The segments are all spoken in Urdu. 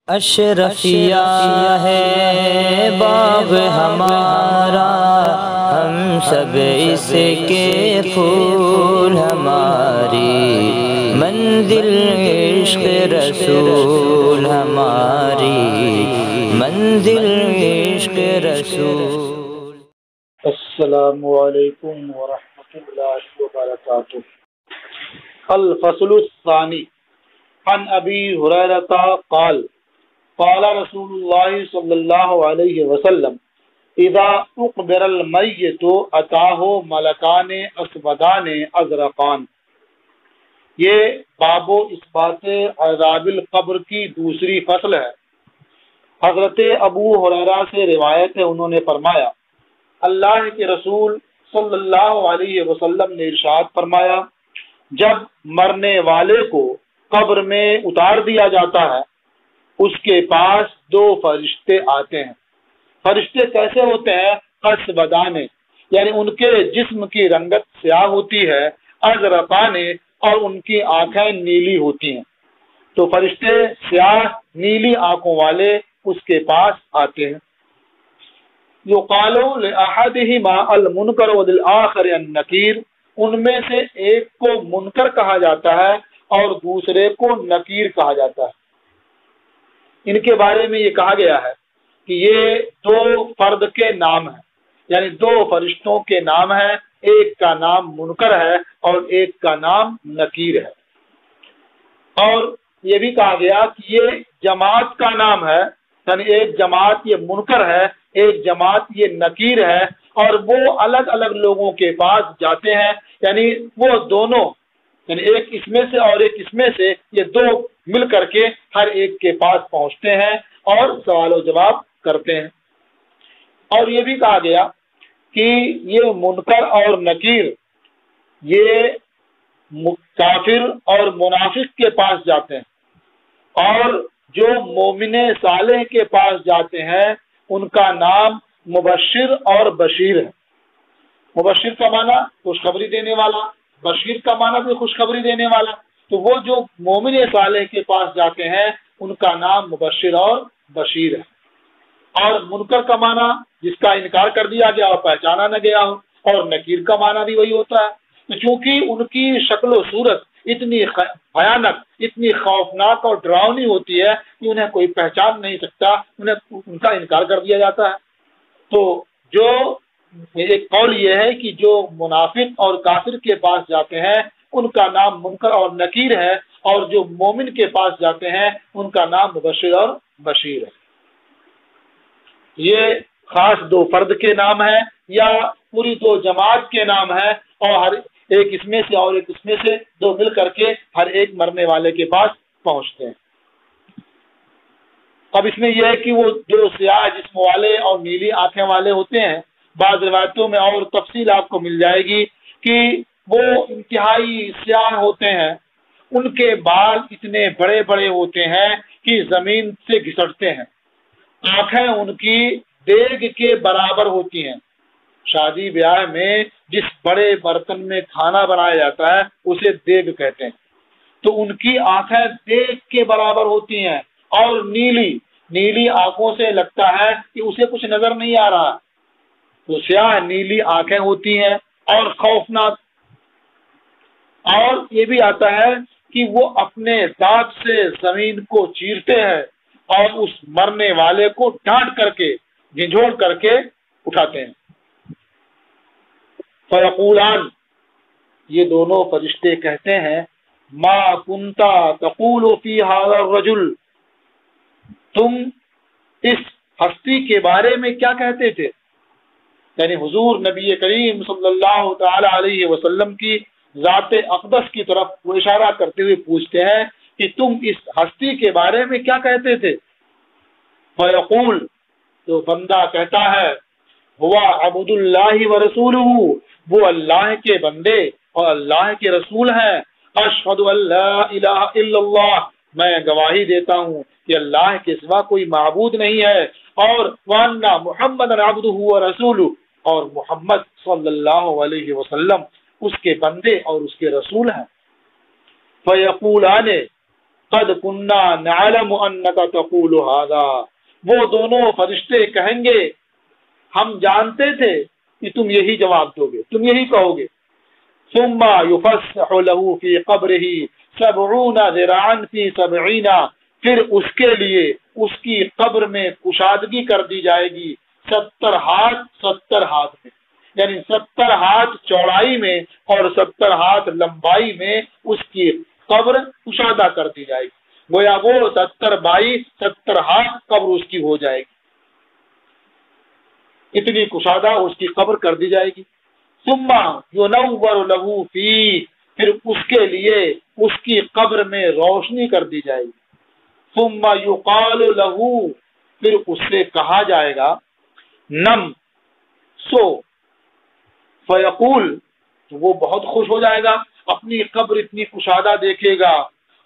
اشرفیہ ہے باغ ہمارا، ہم سب اس کے پھول، ہماری منزل عشق رسول، ہماری منزل عشق رسول۔ السلام علیکم ورحمۃ اللہ وبرکاتہ۔ الفصل الثانی عن ابی ہریرہ قال قال رسول اللہ صلی اللہ علیہ وسلم اذا اقبر المیت اتاہ ملکان اسودان ازرقان۔ یہ باب و اثبات عذاب القبر کی دوسری فصل ہے۔ حضرت ابو ہریرہ سے روایت ہے، انہوں نے فرمایا اللہ کے رسول صلی اللہ علیہ وسلم نے ارشاد فرمایا، جب مرنے والے کو قبر میں اتار دیا جاتا ہے اس کے پاس دو فرشتے آتے ہیں۔ فرشتے کیسے ہوتے ہیں؟ اسودان، یعنی ان کے جسم کی رنگت سیاہ ہوتی ہے، ازرقان، اور ان کی آنکھیں نیلی ہوتی ہیں۔ تو فرشتے سیاہ نیلی آنکھوں والے اس کے پاس آتے ہیں۔ یقال لأحدہما المنکر وللآخر النکیر، ان میں سے ایک کو منکر کہا جاتا ہے اور دوسرے کو نکیر کہا جاتا ہے۔ ان کے بارے میں یہ کہا گیا ہے کہ یہ دو فرد کے نام ہیں، یعنی دو فرشتوں کے نام ہیں، ایک کا نام منکر ہے اور ایک کا نام نکیر ہے۔ اور یہ بھی کہا گیا کہ یہ جماعت کا نام ہے، یعنی ایک جماعت یہ منکر ہے، ایک جماعت یہ نکیر ہے، اور وہ الگ الگ لوگوں کے پاس جاتے ہیں، یعنی وہ دونوں، یعنی ایک اس میں سے اور ایک اس میں سے، یہ دو مل کر کے ہر ایک کے پاس پہنچتے ہیں اور سوال و جواب کرتے ہیں۔ اور یہ بھی کہا گیا کہ یہ منکر اور نکیر یہ کافر اور منافق کے پاس جاتے ہیں، اور جو مومن صالح کے پاس جاتے ہیں ان کا نام مبشر اور بشیر ہے۔ مبشر کا معنی خوشخبری دینے والا، بشیر کا معنی بھی خوشخبری دینے والا۔ تو وہ جو مومن صالح کے پاس جاتے ہیں ان کا نام مبشر اور بشیر ہے۔ اور منکر کا معنی جس کا انکار کر دیا گیا اور پہچانا نہ گیا ہو، اور نکیر کا معنی بھی وہی ہوتا ہے۔ تو چونکہ ان کی شکل و صورت اتنی بھیانک، اتنی خوفناک اور ڈراؤنی ہوتی ہے کہ انہیں کوئی پہچان نہیں سکتا، ان کا انکار کر دیا جاتا ہے۔ تو جو ایک قول یہ ہے کہ جو منافق اور کافر کے پاس جاتے ہیں ان کا نام منکر اور نکیر ہے، اور جو مومن کے پاس جاتے ہیں ان کا نام مبشر اور بشیر ہے۔ یہ خاص دو فرد کے نام ہیں یا پوری دو جماعت کے نام ہیں، اور ہر ایک اس میں سے اور ایک اس میں سے دو مل کر کے ہر ایک مرنے والے کے پاس پہنچتے ہیں۔ اب اس میں یہ ہے کہ وہ جو سیاہ جسم والے اور نیلی آنکھیں والے ہوتے ہیں، بعض روایتوں میں اور تفصیل آپ کو مل جائے گی کہ وہ انتہائی سیاہ ہوتے ہیں، ان کے بال اتنے بڑے بڑے ہوتے ہیں کہ زمین سے گھسٹتے ہیں، آنکھیں ان کی دیگ کے برابر ہوتی ہیں۔ شادی بیاہ میں جس بڑے برتن میں کھانا بنایا جاتا ہے اسے دیگ کہتے ہیں، تو ان کی آنکھیں دیگ کے برابر ہوتی ہیں، اور نیلی آنکھوں سے لگتا ہے کہ اسے کچھ نظر نہیں آ رہا۔ تو سیاہ نیلی آنکھیں ہوتی ہیں اور خوفناک۔ اور یہ بھی آتا ہے کہ وہ اپنے دانت سے زمین کو چیرتے ہیں اور اس مرنے والے کو ڈانٹ کر کے، جھنجھوڑ کر کے اٹھاتے ہیں۔ فیقولان، یہ دونوں فرشتے کہتے ہیں، ما کنتا تقول فی ھذا الرجل، تم اس ہستی کے بارے میں کیا کہتے تھے؟ یعنی حضور نبی کریم صلی اللہ تعالی علیہ وسلم کی ذات اقدس کی طرف وہ اشارہ کرتے ہوئے پوچھتے ہیں کہ تم اس ہستی کے بارے میں کیا کہتے تھے؟ فیقول، تو بندہ کہتا ہے، ہوا عبد اللہ ورسولہ، وہ اللہ کے بندے اور اللہ کے رسول ہیں۔ اشہد ان لا الہ الا اللہ، میں گواہی دیتا ہوں کہ اللہ کے سوا کوئی معبود نہیں ہے، اور وان محمد عبدہ ورسولہ، اور محمد صلی اللہ علیہ وسلم اس کے بندے اور اس کے رسول ہیں۔ فیقولان، قد كنا نعلم انك تقول هذا، وہ دونوں فرشتے کہیں گے ہم جانتے تھے کہ تم یہی جواب دو گے، تم یہی کہو گے. ثم يفسح له في قبره 70 ذراعا في 70، پھر اس کے لیے اس کی قبر میں کشادگی کر دی جائے گی 70 ہاتھ 70 ہاتھ میں، یعنی 70 ہاتھ چوڑائی میں اور 70 ہاتھ لمبائی میں اس کی قبر کشادہ کر دی جائے گی. گویا وہ 70 بائی 70 ہاتھ قبر اس کی ہو جائے گی، اتنی کشادہ اس کی قبر کر دی جائے گی. ثم ينور له فيه، پھر اس کے لیے اس کی قبر میں روشنی کر دی جائے گی. ثم يقال له، پھر اس سے کہا جائے گا نم سو. فیقول، تو وہ بہت خوش ہو جائے گا، اپنی قبر اتنی کشادہ دیکھے گا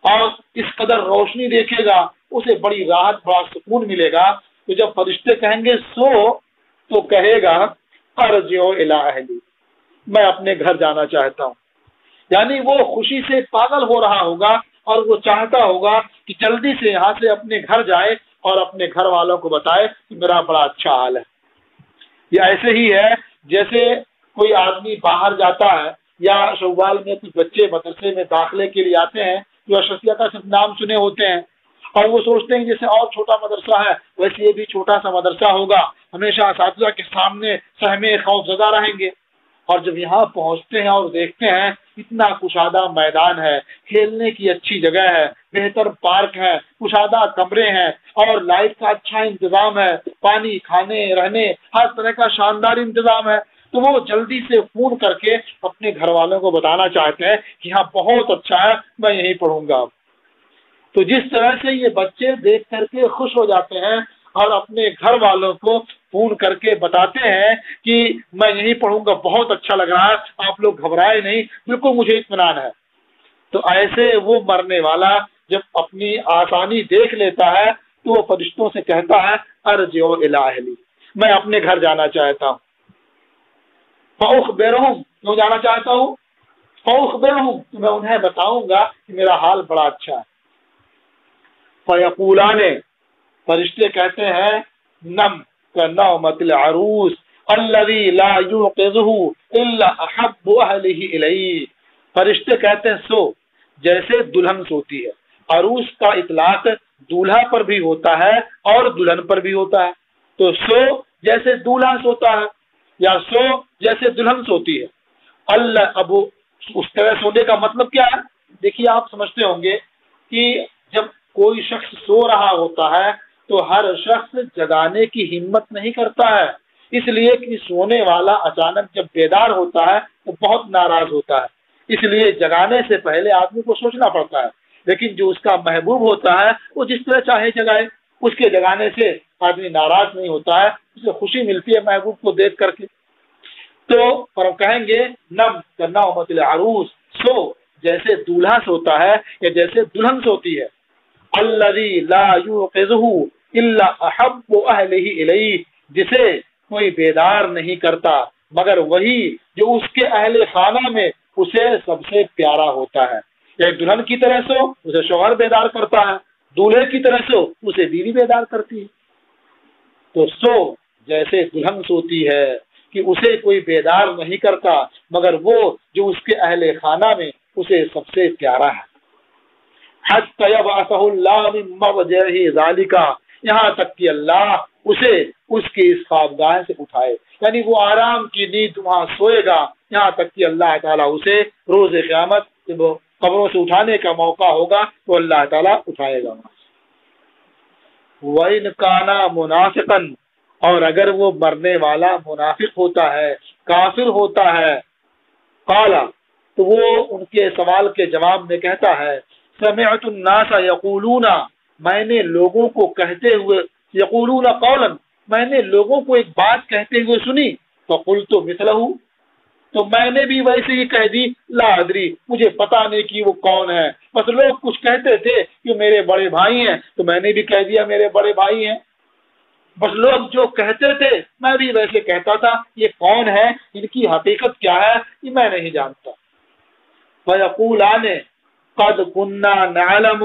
اور اس قدر روشنی دیکھے گا، اسے بڑی راحت بڑا سکون ملے گا. تو جب فرشتے کہیں گے سو، تو کہے گا ارجع الی اہلی، میں اپنے گھر جانا چاہتا ہوں. یعنی وہ خوشی سے پاگل ہو رہا ہوگا اور وہ چاہتا ہوگا کہ جلدی سے یہاں سے اپنے گھر جائے اور اپنے گھر والوں کو بتائے کہ میرا بڑا اچھا حال ہے. یہ ایسے ہی ہے جیسے کوئی آدمی باہر جاتا ہے یا شوال میں کچھ بچے مدرسے میں داخلے کے لیے آتے ہیں جو اشرفیہ کا صرف نام سنے ہوتے ہیں اور وہ سوچتے ہیں جیسے اور چھوٹا مدرسہ ہے ویسے یہ بھی چھوٹا سا مدرسہ ہوگا، ہمیشہ اساتذہ کے سامنے سہمے خوف زدہ رہیں گے. اور جب یہاں پہنچتے ہیں اور دیکھتے ہیں اتنا کشادہ میدان ہے، کھیلنے کی اچھی جگہ ہے، بہتر پارک ہے، کشادہ کمرے ہیں اور لائٹ کا اچھا انتظام ہے، پانی کھانے رہنے ہر طرح کا شاندار انتظام ہے، تو وہ جلدی سے فون کر کے اپنے گھر والوں کو بتانا چاہتے ہیں کہ ہاں بہت اچھا ہے، میں یہیں پڑھوں گا. تو جس طرح سے یہ بچے دیکھ کر کے خوش ہو جاتے ہیں اور اپنے گھر والوں کو فون کر کے بتاتے ہیں کہ میں یہیں پڑھوں گا، بہت اچھا لگ رہا ہے، آپ لوگ گھبرائے نہیں، بالکل مجھے اطمینان ہے. تو ایسے وہ مرنے والا جب اپنی آسانی دیکھ لیتا ہے تو وہ فرشتوں سے کہتا ہے ارجع الی اہلی، میں اپنے گھر جانا چاہتا ہوں. فاخبرہم، کیوں جانا چاہتا ہوں؟ فاخبرہم، تو میں انہیں بتاؤں گا کہ میرا حال بڑا اچھا ہے. فیقولان، فرشتے کہتے ہیں نم کنومۃ العروس الذی لا یوقظہ الا احب اہلہ الیہ. فرشتے کہتے ہیں سو، جیسے دلہن سوتی ہے. عروس کا اطلاق دولہا پر بھی ہوتا ہے اور دلہن پر بھی ہوتا ہے. تو سو جیسے دولہا سوتا ہے یا سو جیسے دلہن سوتی ہے. اللہ، اب اس طرح سونے کا مطلب کیا ہے؟ دیکھیے آپ سمجھتے ہوں گے کہ جب کوئی شخص سو رہا ہوتا ہے تو ہر شخص جگانے کی ہمت نہیں کرتا ہے، اس لیے کہ سونے والا اچانک جب بیدار ہوتا ہے تو بہت ناراض ہوتا ہے، اس لیے جگانے سے پہلے آدمی کو سوچنا پڑتا ہے. لیکن جو اس کا محبوب ہوتا ہے وہ جس طرح چاہے جگائے، اس کے جگانے سے آدمی ناراض نہیں ہوتا ہے، اسے خوشی ملتی ہے محبوب کو دیکھ کر کے. تو پر کہیں گے نم کنومۃ العروس، سو جیسے دولہا سوتا ہے یا جیسے دلہن سوتی ہے. الذی لا یوقظہ الا احب اہلہ الیہ، جسے کوئی بیدار نہیں کرتا مگر وہی جو اس کے اہل خانہ میں اسے سب سے پیارا ہوتا ہے. ایک دلہن کی طرح سو اسے شوہر بیدار کرتا ہے، دولہے کی طرح سو اسے بیوی بیدار کرتی ہے. تو سو جیسے دلہن سوتی ہے کہ اسے کوئی بیدار نہیں کرتا مگر وہ جو اس کے اہل خانہ میں اسے سب سے پیارا ہے. حتی یبعثہ اللہ من مرجعہ ذالک، یہاں تک کہ اللہ اسے اس کی اس خوابگاہ سے اٹھائے، یعنی وہ آرام کی نیند وہاں سوئے گا یہاں تک کہ اللہ تعالیٰ اسے روز قیامت جب قبروں سے اٹھانے کا موقع ہوگا تو اللہ تعالیٰ اٹھائے گا. وَإِنْ كَانَ مُنَافِقًا، اور اگر وہ مرنے والا منافق ہوتا ہے، کافر ہوتا ہے، قال، تو وہ ان کے سوال کے جواب میں کہتا ہے سمعت الناس یقولون، میں نے لوگوں کو کہتے ہوئے، یقولون قولا، میں نے لوگوں کو ایک بات کہتے ہوئے سنی، فقلت مثلہ، تو میں نے بھی ویسے ہی کہہ دی، لا ادری، مجھے پتا نہیں کہ وہ کون ہے، بس لوگ کچھ کہتے تھے کہ میرے بڑے بھائی ہیں تو میں نے بھی کہہ دیا میرے بڑے بھائی ہیں. بس لوگ جو کہتے تھے میں بھی ویسے کہتا تھا، یہ کون ہے، ان کی حقیقت کیا ہے یہ میں نہیں جانتا. فیقولان قد كنا نعلم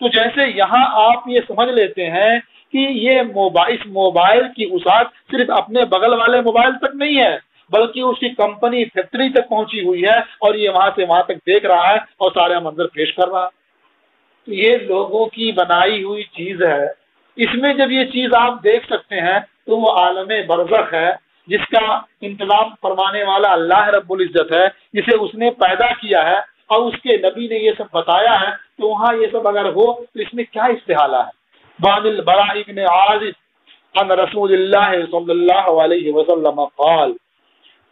تو جیسے یہاں آپ یہ سمجھ لیتے ہیں کہ یہ اس موبائل کی وسعت صرف اپنے بغل والے موبائل تک نہیں ہے، بلکہ اس کی کمپنی فیکٹری تک پہنچی ہوئی ہے اور یہ وہاں سے وہاں تک دیکھ رہا ہے اور سارے منظر پیش کر رہا ہے۔ تو یہ لوگوں کی بنائی ہوئی چیز ہے۔ اس میں جب یہ چیز آپ دیکھ سکتے ہیں تو وہ عالم برزخ ہے جس کا انتظام فرمانے والا اللہ رب العزت ہے، جسے اس نے پیدا کیا ہے اور اس کے نبی نے یہ سب بتایا ہے، تو وہاں یہ سب اگر ہو تو اس میں کیا استحالہ ہے۔ بان البراء ابن عازب عن رسول اللہ صلی اللہ علیہ وسلم قال،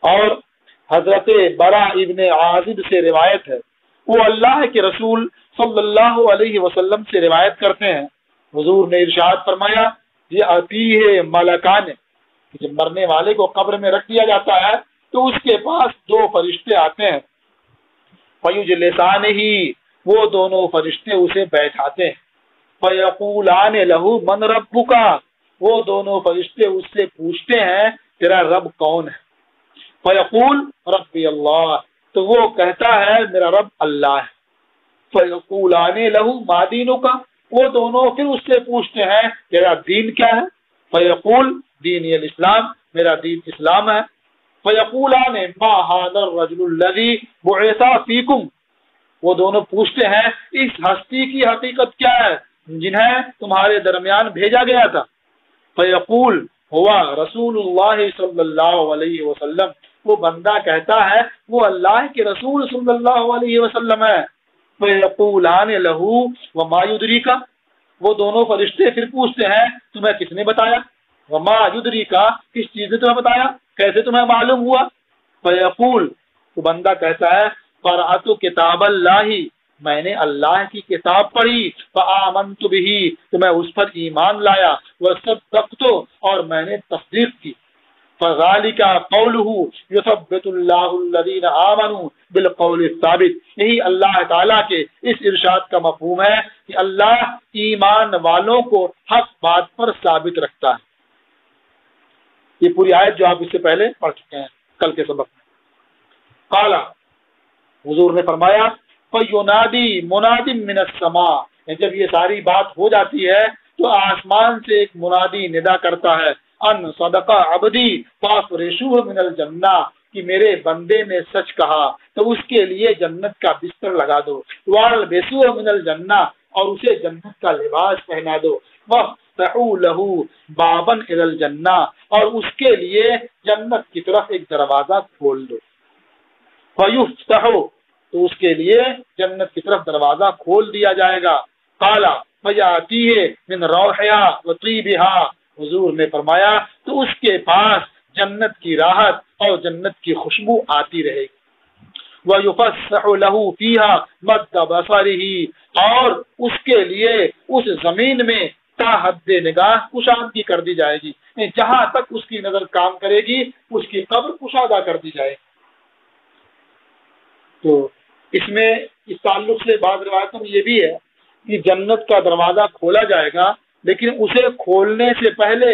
اور حضرت برا ابن عازب سے روایت ہے، وہ اللہ کے رسول صلی اللہ علیہ وسلم سے روایت کرتے ہیں، حضور نے ارشاد فرمایا، یہ آتی ہے ملکان، جب مرنے والے کو قبر میں رکھ دیا جاتا ہے تو اس کے پاس دو فرشتے آتے ہیں، فیجلسانہ، وہ دونوں فرشتے اسے بیٹھاتے ہیں، فیقولان لہ من ربک، وہ دونوں فرشتے اس سے پوچھتے ہیں تیرا رب کون ہے، فیقول ربی اللہ، تو وہ کہتا ہے میرا رب اللہ ہے، فیقولان لہ ما دینک، وہ دونوں پھر اس سے پوچھتے ہیں تیرا دین کیا ہے، فیقول دینی الاسلام، میرا دین اسلام ہے، فیقولان ما ھذا الرجل الذی بعث فیکم، وہ دونوں پوچھتے ہیں اس ہستی کی حقیقت کیا ہے جنہیں تمہارے درمیان بھیجا گیا تھا، فیقول ہوا رسول اللہ صلی اللہ علیہ وسلم، وہ بندہ کہتا ہے وہ اللہ کے رسول صلی اللہ علیہ وسلم ہے، فیقولان لہ وما یدریک، وہ دونوں فرشتے پھر پوچھتے ہیں تمہیں کس نے بتایا، وما یدریک، کس چیز نے تمہیں بتایا، کیسے تمہیں معلوم ہوا، فیقول، وہ بندہ کہتا ہے قرأت کتاب اللہ، میں نے اللہ کی کتاب پڑھی، فآمنت بہ، تو میں اس پر ایمان لایا، وصدقت، اور میں نے تصدیق کی، فذلک قولہ یثبت اللہ الذین آمنوا بالقول الثابت، یہی اللہ تعالیٰ کے اس ارشاد کا مفہوم ہے کہ اللہ ایمان والوں کو حق بات پر ثابت رکھتا ہے۔ یہ پوری آیت جو آپ اس سے پہلے پڑھ چکے ہیں کل کے سبق میں۔ قال، حضور نے فرمایا، فَيُنَادِي مُنَادٍ مِّنَ السَّمَاءِ، جب یہ ساری بات ہو جاتی ہے تو آسمان سے ایک منادی ندا کرتا ہے، ان صدق عبدی فافرشوہ من الجنہ، کہ میرے بندے نے سچ کہا تو اس کے لیے جنت کا بستر لگا دو، والبسوہ من الجنہ، اور اسے جنت کا لباس پہنا دو، وَافْتَحُوا لَهُ بَابًا إِلَى الْجَنَّةِ، اور اس کے لیے جنت کی طرف ایک دروازہ کھول دو، فَيُفْتَحُ، تو اس کے لیے جنت کی طرف دروازہ کھول دیا جائے گا، قَالَ فَيَأْتِيهِ مِنْ رَوْحِهَا وَطِيبِهَا، حضور نے فرمایا تو اس کے پاس جنت کی راحت اور جنت کی خوشبو آتی رہے گی، وَيُفَسَّحُ لَهُ فِيهَا مَدَّ بَصَرِهِ، اور اس کے لیے اس زمین میں تا حد نگاہ کشادگی کر دی جائے گی، جہاں تک اس کی نظر کام کرے گی اس کی قبر کشادہ کر دی جائے گی۔ تو اس میں اس تعلق سے بعض روایتوں میں یہ بھی ہے کہ جنت کا دروازہ کھولا جائے گا، لیکن اسے کھولنے سے پہلے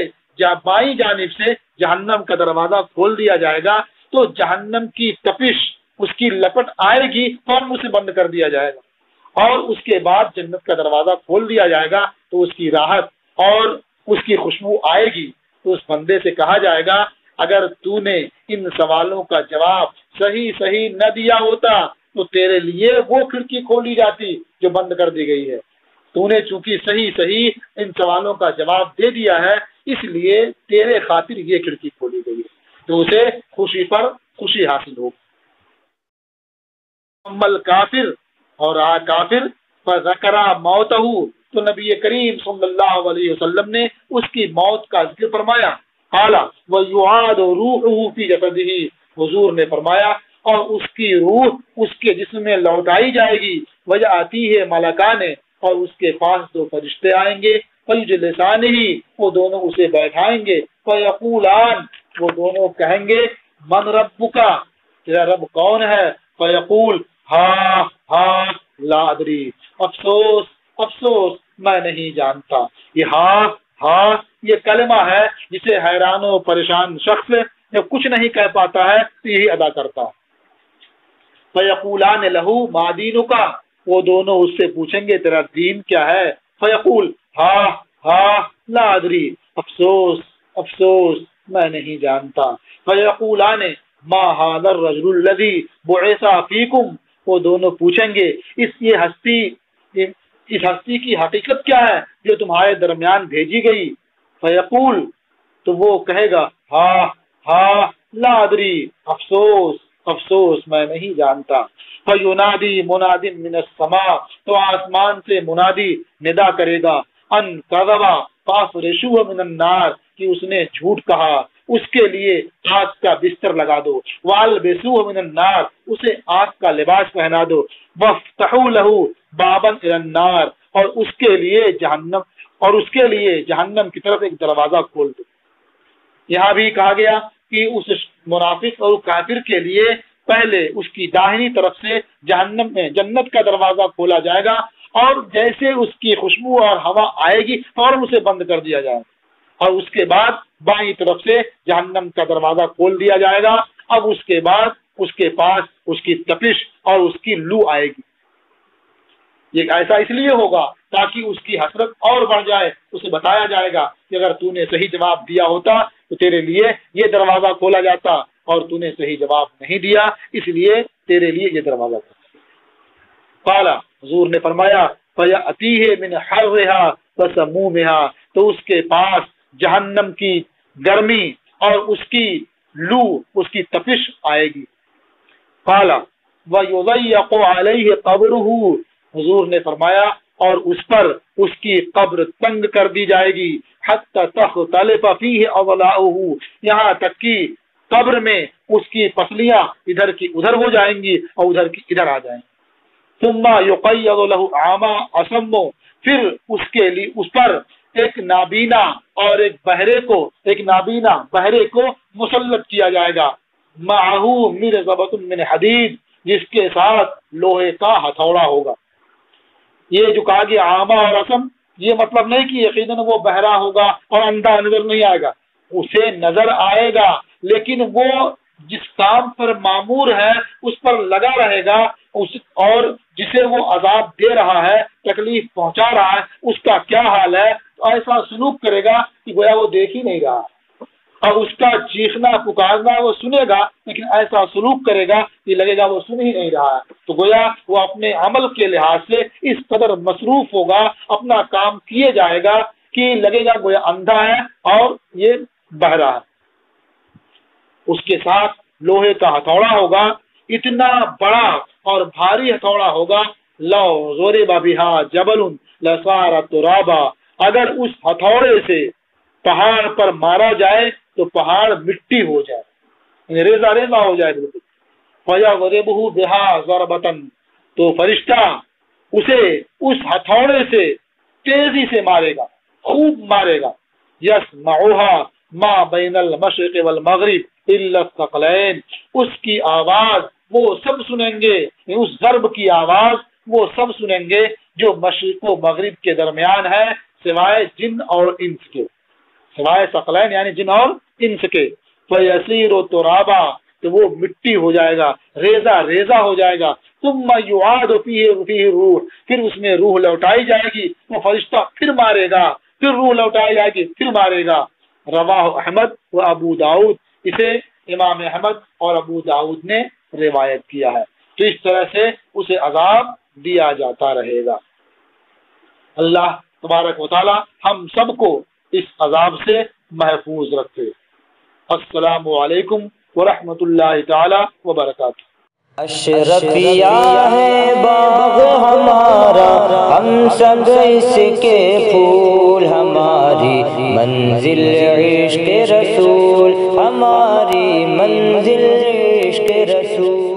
بائیں جانب سے جہنم کا دروازہ کھول دیا جائے گا، تو جہنم کی تپش، اس کی لپٹ آئے گی، فوراً اسے بند کر دیا جائے گا، اور اس کے بعد جنت کا دروازہ کھول دیا جائے گا تو اس کی راحت اور اس کی خوشبو آئے گی، تو اس بندے سے کہا جائے گا اگر تو نے ان سوالوں کا جواب صحیح نہ دیا ہوتا تو تیرے لیے وہ کھڑکی کھولی جاتی جو بند کر دی گئی ہے، تو نے چونکہ صحیح ان سوالوں کا جواب دے دیا ہے اس لیے تیرے خاطر یہ کھڑکی کھولی گئی ہے، تو اسے خوشی پر خوشی حاصل ہو۔ امل کافر، اور کافر فذکر موتہ، تو نبی کریم صلی اللہ علیہ وسلم نے اس کی موت کا ذکر فرمایا، قال وَيُعَادُ رُوحُهُ فِي جَسَدِهِ، حضور نے فرمایا اور اس کی روح اس کے جسم میں لوٹائی جائے گی، وَيَأْتِيهِ مَلَكَانِ، اور اس کے پاس دو فرشتے آئیں گے، فَيُجْلِسَانِهِ، وہ دونوں اسے بیٹھائیں گے، فَيَقُولَانِ، وہ دونوں کہیں گے من ربک، تیرا رب کون ہے، فَيَقُول ہاں لا ادری، افسوس میں نہیں جانتا، یہ ہاں یہ کلمہ ہے جسے حیران و پریشان شخص جب کچھ نہیں کہہ پاتا ہے تو یہی ادا کرتا ہے۔ فَيَقُولَانِ لَهُ مَا دِينُكَ، وہ دونوں اس سے پوچھیں گے تیرا دین کیا ہے؟ فیقول ہا لا ادری، افسوس افسوس میں نہیں جانتا۔ فیقولان ما هذا الرجل الذي بعث فيكم، وہ دونوں پوچھیں گے اس ہستی کی حقیقت کیا ہے جو تمہارے درمیان بھیجی گئی؟ فیقول، تو وہ کہے گا ہا لا ادری، افسوس افسوس میں نہیں جانتا۔ فینادی مناد من السماء، تو آسمان سے منادی ندا کرے گا، ان کذبا فافرشوه من النار، کہ اس نے جھوٹ کہا، اس کے لیے آگ کا بستر لگا دو، والبسوه من النار، اسے آگ کا لباس پہنا دو، وافتحوا له بابا الى النار، اور اس کے لیے جہنم کی طرف ایک دروازہ کھول دو۔ یہاں بھی کہا گیا کہ اس منافق اور کافر کے لیے پہلے اس کی داہنی طرف سے جہنم میں جنت کا دروازہ کھولا جائے گا، اور جیسے اس کی خوشبو اور ہوا آئے گی فوراً اسے بند کر دیا جائے گا، اور اس کے بعد بائیں طرف سے جہنم کا دروازہ کھول دیا جائے گا۔ اب اس کے بعد اس کے پاس اس کی تپش اور اس کی لو آئے گی۔ یہ ایسا اس لیے ہوگا تاکہ اس کی حسرت اور بڑھ جائے، اسے بتایا جائے گا کہ اگر تو نے صحیح جواب دیا ہوتا تو تیرے لیے یہ دروازہ کھولا جاتا، اور تو نے صحیح جواب نہیں دیا اس لیے تیرے لیے یہ دروازہ کھولا۔ قال، حضور نے فرمایا، فَيَأْتِيهِ مِنْ حَرِّهَا وَسَمُومِهَا، تو اس کے پاس جہنم کی گرمی اور اس کی لو، اس کی تپش آئے گی۔ قال وَيُضَيَّقُ عَلَيْهِ قَبْرُهُ، حضور نے فرمایا اور اس پر اس کی قبر تنگ کر دی جائے گی، حتی تختلف فیہ اضلاعہ، یہاں تک کہ قبر میں اس کی پسلیاں ادھر کی ادھر ہو جائیں گی اور ادھر کی ادھر آ جائیں گی۔ ثم یقید لہ اعمی اصم، پھر اس کے لیے اس پر ایک نابینا اور ایک نابینا بہرے کو مسلط کیا جائے گا، معہ مرزبۃ من حدید، جس کے ساتھ لوہے کا ہتھوڑا ہوگا۔ یہ جو کہا گیا عامہ اور اسم، یہ مطلب نہیں کہ یقیناً وہ بہرا ہوگا اور اندھا نظر نہیں آئے گا، اسے نظر آئے گا لیکن وہ جس کام پر مامور ہے اس پر لگا رہے گا، اور جسے وہ عذاب دے رہا ہے، تکلیف پہنچا رہا ہے، اس کا کیا حال ہے، تو ایسا سلوک کرے گا کہ گویا وہ دیکھ ہی نہیں رہا، اور اس کا چیخنا پکارنا وہ سنے گا لیکن ایسا سلوک کرے گا کہ لگے گا وہ سن ہی نہیں رہا ہے۔ تو گویا وہ اپنے عمل کے لحاظ سے اس قدر مصروف ہوگا، اپنا کام کیے جائے گا کہ لگے گا گویا اندھا ہے اور یہ بہرا ہے۔ اس کے ساتھ لوہے کا ہتھوڑا ہوگا، اتنا بڑا اور بھاری ہتھوڑا ہوگا، لو ضرب بها جبل لصار ترابا، اگر اس ہتھوڑے سے پہاڑ پر مارا جائے تو پہاڑ مٹی ہو جائے، ریزہ ریزہ ہو جائے بالکل۔ فَيَضْرِبُهُ بِهَا ضَرْبَةً، تو فرشتہ اسے اس ہتھوڑے سے تیزی سے مارے گا، خوب مارے گا۔ يَسْمَعُهَا مَا بَيْنَ الْمَشْرِقِ وَالْمَغْرِبِ إِلَّا الثَّقْلَيْنِ، اس کی آواز وہ سب سنیں گے، اس ضرب کی آواز وہ سب سنیں گے جو مشرق و مغرب کے درمیان ہے، سوائے جن اور انس کے، سوائے ثقلین یعنی جن اور انس کے۔ فَيَسِيرُ تُرَابًا، تو وہ مٹی ہو جائے گا، ریزہ ریزہ ہو جائے گا۔ ثُمَّ يُعَادُ فِيهِ روح، پھر اس میں روح لوٹائی جائے گی، وہ فرشتہ پھر مارے گا، پھر روح لوٹائی جائے گی، پھر مارے گا۔ رواہ احمد و ابو داؤد، اسے امام احمد اور ابو داؤد نے روایت کیا ہے۔ تو اس طرح سے اسے عذاب دیا جاتا رہے گا۔ اللہ تبارک و تعالی ہم سب کو اس عذاب سے محفوظ رکھے۔ السلام علیکم ورحمۃ اللہ تعالی وبرکاتہ۔ اشرفیہ ہے باغ ہمارا، ہم سب اس کے پھول، ہماری منزل عشق رسول، ہماری منزل عشق رسول۔